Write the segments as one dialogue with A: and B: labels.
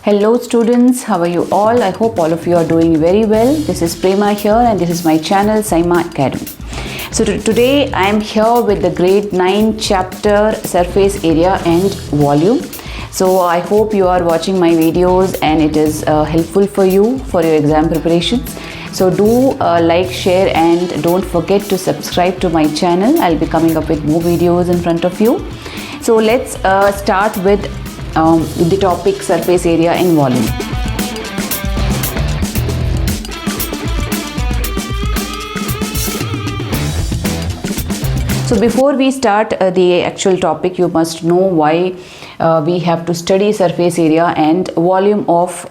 A: Hello students, how are you all? I hope all of you are doing very well. This is Prema here and this is my channel Simma Academy. So today I am here with the grade 9 chapter surface area and volume. So I hope you are watching my videos and it is helpful for you for your exam preparations. So do like, share and don't forget to subscribe to my channel. I'll be coming up with more videos in front of you. So let's start with the topic surface area and volume. So before we start the actual topic, you must know why we have to study surface area and volume of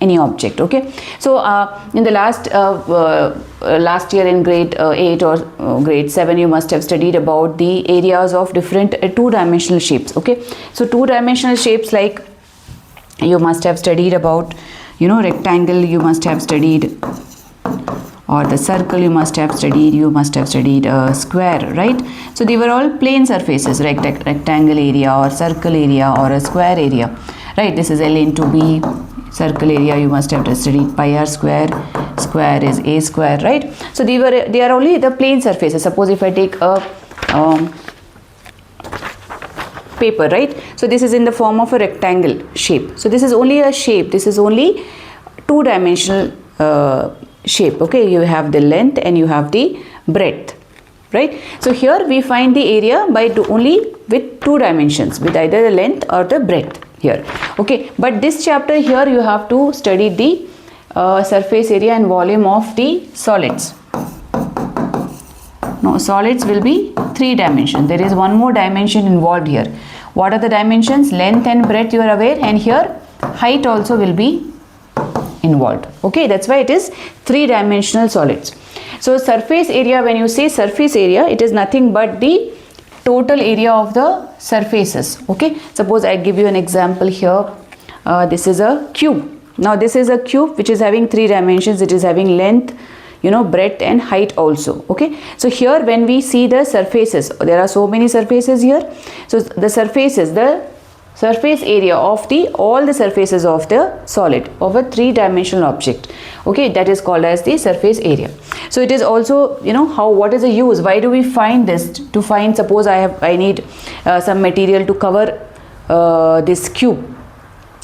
A: any object. Okay, so in the last year in grade 8 or grade 7 you must have studied about the areas of different two-dimensional shapes. Okay, so two-dimensional shapes, like you must have studied about, rectangle you must have studied, or the circle you must have studied, square, right? So they were all plane surfaces, rectangle area or circle area or a square area, right? This is L into B. Circle area you must have studied pi r square, square is a square, right? So they are only the plane surfaces. Suppose if I take a paper, right? So this is in the form of a rectangle shape. So this is only a shape. This is only two-dimensional shape. Okay, you have the length and you have the breadth, right? So here we find the area by only with two dimensions, with either the length or the breadth here. Okay, but this chapter here you have to study the surface area and volume of the solids. No, solids will be three dimensions. There is one more dimension involved here. What are the dimensions? Length and breadth, you are aware, and here height also will be involved. Okay, that's why it is three-dimensional solids. So surface area, when you say surface area, it is nothing but the total area of the surfaces. Okay, suppose I give you an example here. This is a cube. Now this is a cube which is having three dimensions. It is having length, breadth and height also. Okay, so here when we see the surfaces, there are so many surfaces here. So the surfaces, the surface area of all the surfaces of the solid of a three-dimensional object. Okay, that is called as the surface area. So it is also, what is the use? Why do we find this? To find, suppose I need some material to cover this cube.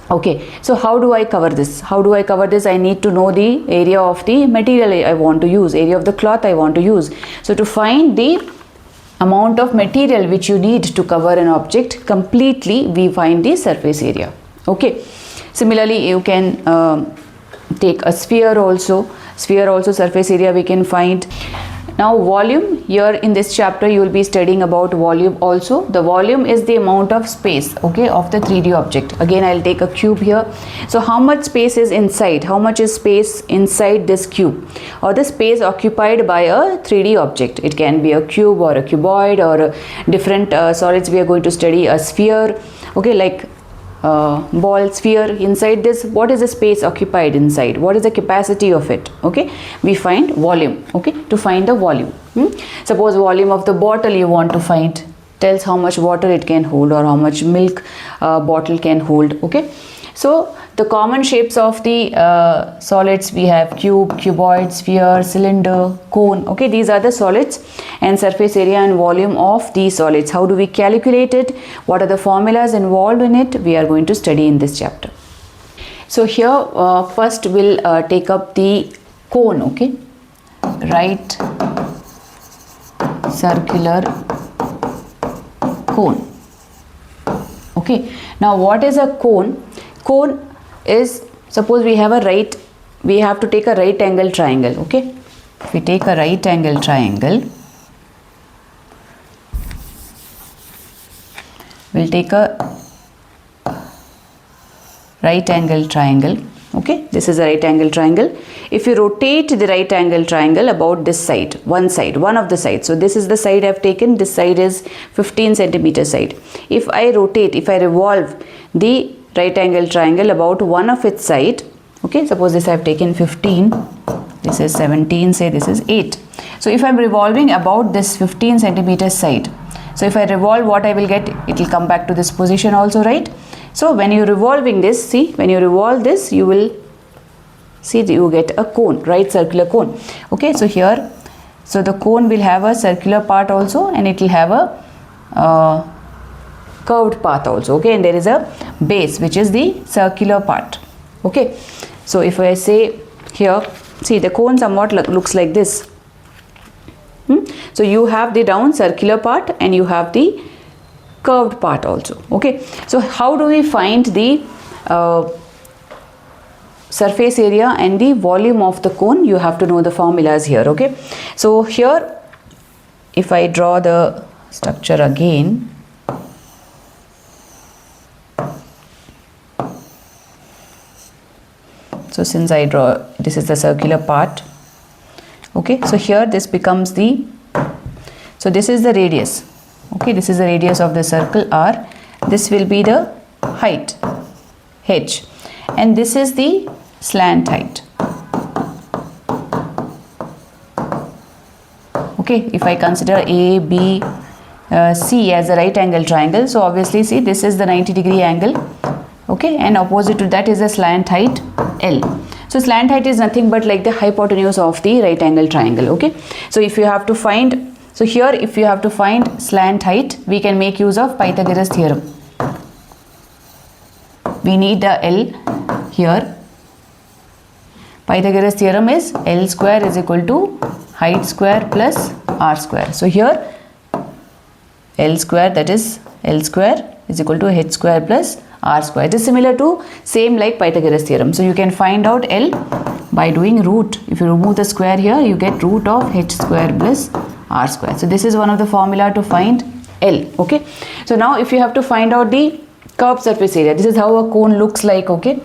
A: Okay, so how do I cover this? I need to know the area of the material I want to use, area of the cloth I want to use. So to find the amount of material which you need to cover an object completely, we find the surface area. Okay, similarly you can take a sphere also. Surface area we can find. Now volume, here in this chapter you will be studying about volume also. The volume is the amount of space, okay, of the 3D object. Again I'll take a cube here. So how much space is inside? How much is space inside this cube, or the space occupied by a 3D object? It can be a cube or a cuboid or different solids. We are going to study a sphere, okay, like ball, sphere. Inside this, what is the space occupied inside? What is the capacity of it? Okay, we find volume. Okay, to find the volume. Suppose volume of the bottle you want to find, tells how much water it can hold or how much milk bottle can hold. Okay, so the common shapes of the solids, we have cube, cuboid, sphere, cylinder, cone. Okay, these are the solids and surface area and volume of these solids. How do we calculate it? What are the formulas involved in it? We are going to study in this chapter. So here first we'll take up the cone. Okay, right circular cone. Okay, now what is a cone? Cone is, suppose we have to take a right angle triangle. Okay, if we take a right angle triangle, we'll take a right angle triangle. Okay, this is a right angle triangle. If you rotate the right angle triangle about this side, one of the sides, so this is the side I have taken, this side is 15 centimeter side. If I revolve the right angle triangle about one of its side, okay, suppose this I have taken 15, this is 17, say this is 8. So if I am revolving about this 15 centimeter side, so if I revolve, what I will get? It will come back to this position also, right? So when you're revolving this, see, when you revolve this, you will see you get a cone, right? Circular cone. Okay, so here, so the cone will have a circular part also, and it will have a curved path also. Okay, and there is a base which is the circular part. Okay, so if I say here, see, the cone somewhat looks like this. So you have the round circular part and you have the curved part also. Okay, so how do we find the surface area and the volume of the cone? You have to know the formulas here. Okay, so here if I draw the structure again, so since I draw, this is the circular part. Okay, so here this becomes the, so this is the radius. Okay, this is the radius of the circle R. This will be the height H, and this is the slant height. Okay, if I consider A, B, C as a right angle triangle, so obviously see, this is the 90-degree angle. Okay, and opposite to that is a slant height L. So slant height is nothing but like the hypotenuse of the right angle triangle. Okay, so if you have to find, so here if you have to find slant height, we can make use of Pythagoras theorem. We need the L here. Pythagoras theorem is L square is equal to height square plus R square. So here L square, that is L square is equal to H square plus R square. It is similar to same like Pythagoras theorem. So you can find out L by doing root. If you remove the square here, you get root of H square plus R square. So this is one of the formula to find L. Okay, so now if you have to find out the curved surface area, this is how a cone looks like. Okay,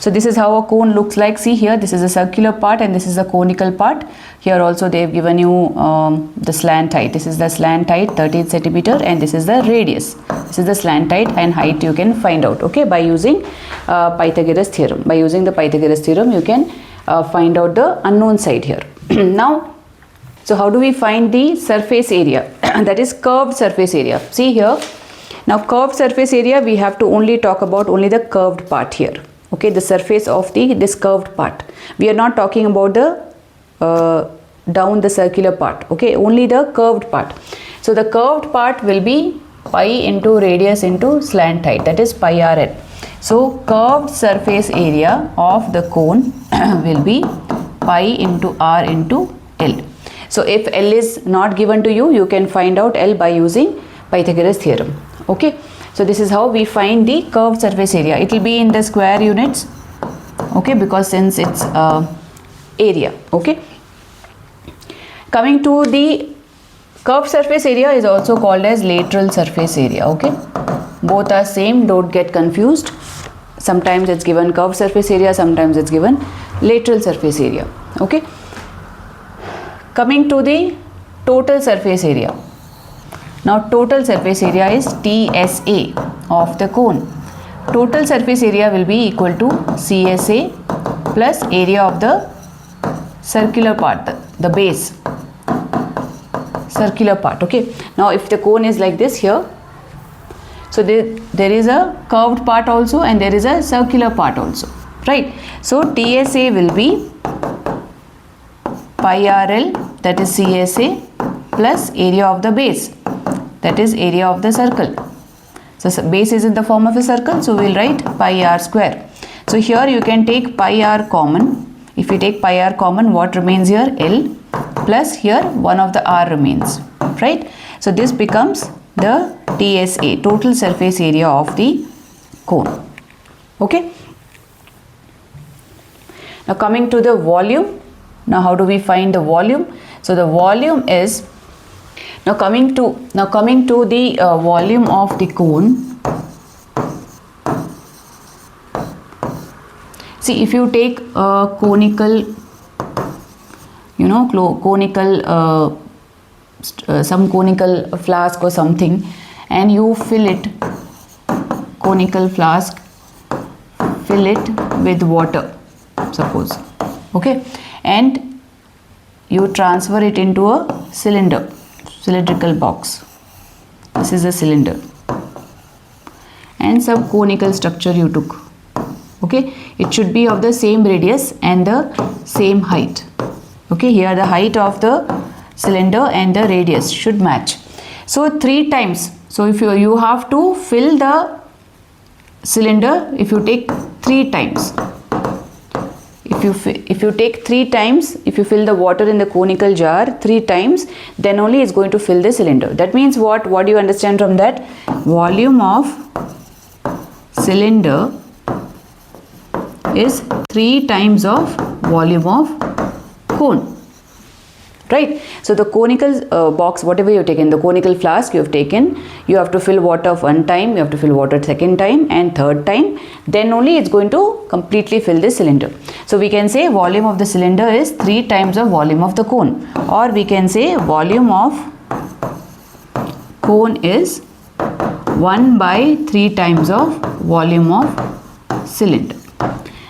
A: so this is how a cone looks like. See here, this is a circular part and this is a conical part. Here also they have given you the slant height. This is the slant height 13 centimeter and this is the radius. This is the slant height and height you can find out. Okay, by using Pythagoras theorem. By using the Pythagoras theorem, you can find out the unknown side here. Now, so how do we find the surface area? That is curved surface area. See here. Now curved surface area, we have to only talk about only the curved part here. Okay, the surface of this curved part. We are not talking about the down the circular part. Okay, only the curved part. So the curved part will be pi into radius into slant height, that is pi rl. So curved surface area of the cone will be pi into r into l. So if l is not given to you, you can find out l by using Pythagoras theorem. Okay, so this is how we find the curved surface area. It will be in the square units. Okay, because since it's area. Okay, coming to the curved surface area is also called as lateral surface area. Okay, both are same, don't get confused. Sometimes it's given curved surface area, sometimes it's given lateral surface area. Okay, coming to the total surface area. Now total surface area is TSA of the cone. Total surface area will be equal to CSA plus area of the circular part, the base, circular part. Okay, now if the cone is like this here, so there is a curved part also and there is a circular part also, right? So TSA will be pi RL, that is CSA, plus area of the base, that is area of the circle. So base is in the form of a circle, so we'll write pi r square. So here you can take pi r common. If you take pi r common, what remains here? L, plus here one of the r remains, right? So this becomes the TSA, total surface area of the cone. Okay, now coming to the volume. Now how do we find the volume? So the volume is, now coming to the volume of the cone. See, if you take a conical, some conical flask or something, and you fill it, conical flask, fill it with water, suppose. Okay, and you transfer it into a cylindrical box. this is a cylinder, and some conical structure you took. Okay, it should be of the same radius and the same height. Okay, here the height of the cylinder and the radius should match. So 3 times. So if you have to fill the cylinder, if you take 3 times, if you take 3 times, if you fill the water in the conical jar 3 times, then only it's going to fill the cylinder. That means what do you understand from that? Volume of cylinder is 3 times of volume of cone, right? So the conical box, whatever you have taken, the conical flask you have taken, you have to fill water 1 time, you have to fill water 2nd time and 3rd time, then only it's going to completely fill the cylinder. So we can say volume of the cylinder is 3 times of volume of the cone, or we can say volume of cone is 1 by 3 times of volume of cylinder.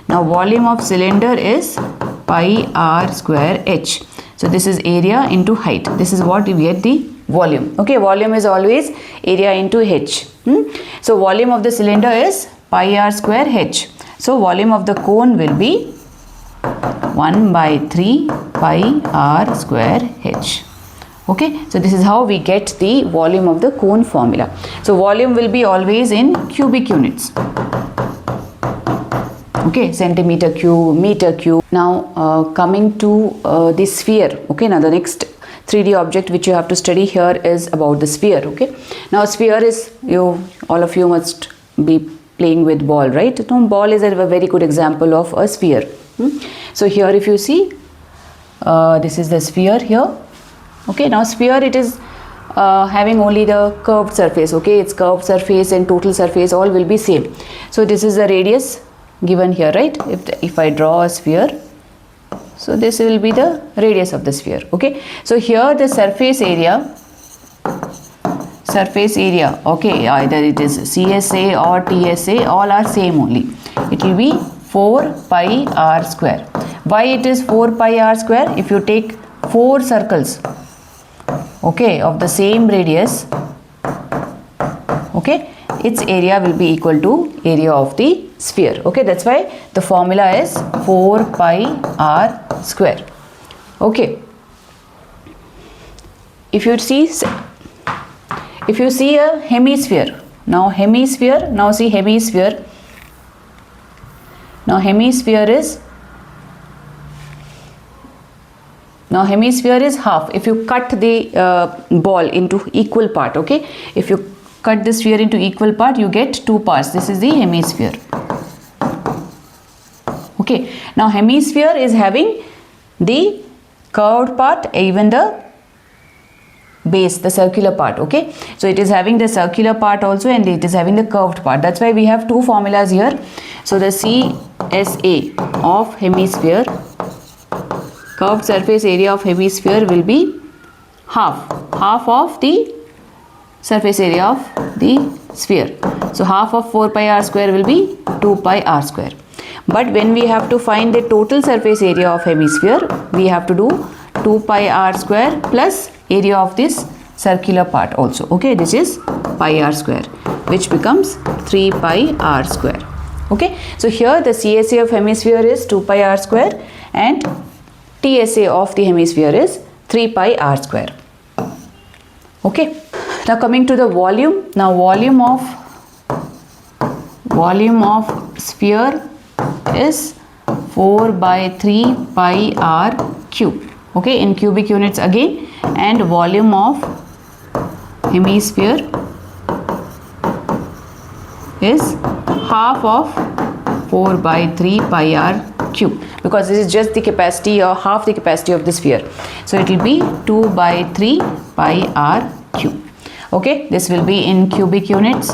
A: Now volume of cylinder is pi r square h. So this is area into height. This is what we get the volume. Okay, volume is always area into h. So volume of the cylinder is pi r square h. So volume of the cone will be 1 by 3 pi r square h. Okay, so this is how we get the volume of the cone formula. So volume will be always in cubic units. Okay, centimeter cube, meter cube. Now coming to the sphere. Okay, now the next 3D object which you have to study here is about the sphere. Okay, now sphere is, all of you must be playing with ball, right? So ball is a very good example of a sphere. So here if you see, this is the sphere here. Okay, now sphere, it is having only the curved surface. Okay, its curved surface and total surface all will be same. So this is the radius given here, right? If I draw a sphere, so this will be the radius of the sphere. Okay, so here the surface area, okay, either it is CSA or TSA, all are same only. It will be 4 pi r square. Why it is 4 pi r square? If you take 4 circles, okay, of the same radius, okay, its area will be equal to area of the sphere. Okay, that's why the formula is 4 pi r square. Okay, if you see a hemisphere, now see hemisphere. Now hemisphere is half. If you cut the ball into equal part, okay, if you cut the sphere into equal part, you get 2 parts. This is the hemisphere. Okay, now hemisphere is having the curved part, even the base, the circular part. Okay, so it is having the circular part also, and it is having the curved part. That's why we have 2 formulas here. So the CSA of hemisphere, curved surface area of hemisphere, will be half of the surface area of the sphere. So half of 4 pi r square will be 2 pi r square. But when we have to find the total surface area of hemisphere, we have to do 2 pi r square plus area of this circular part also. Okay, this is pi r square, which becomes 3 pi r square. Okay, so here the CSA of hemisphere is 2 pi r square and TSA of the hemisphere is 3 pi r square. Okay, now coming to the volume. Now volume of sphere is 4 by 3 pi r cube. Okay, in cubic units again, and volume of hemisphere is half of 4 by 3 pi r cube, because this is just the capacity or half the capacity of the sphere. So it will be 2 by 3 pi r cube. Okay, this will be in cubic units.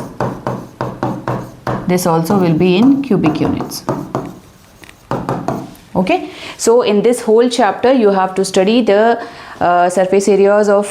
A: This also will be in cubic units. Okay, so in this whole chapter you have to study the surface areas of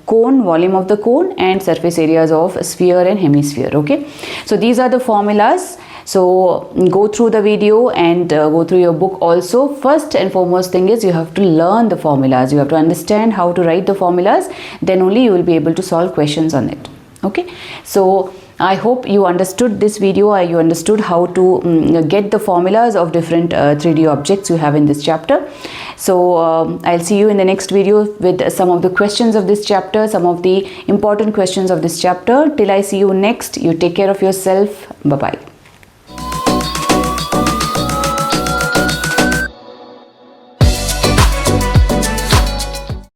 A: cone, volume of the cone, and surface areas of sphere and hemisphere. Okay, so these are the formulas. So go through the video and go through your book also. First and foremost thing is you have to learn the formulas. You have to understand how to write the formulas. Then only you will be able to solve questions on it. Okay, so I hope you understood this video, or you understood how to get the formulas of different 3D objects you have in this chapter. So I'll see you in the next video with some of the questions of this chapter, some of the important questions of this chapter. Till I see you next, you take care of yourself. Bye bye.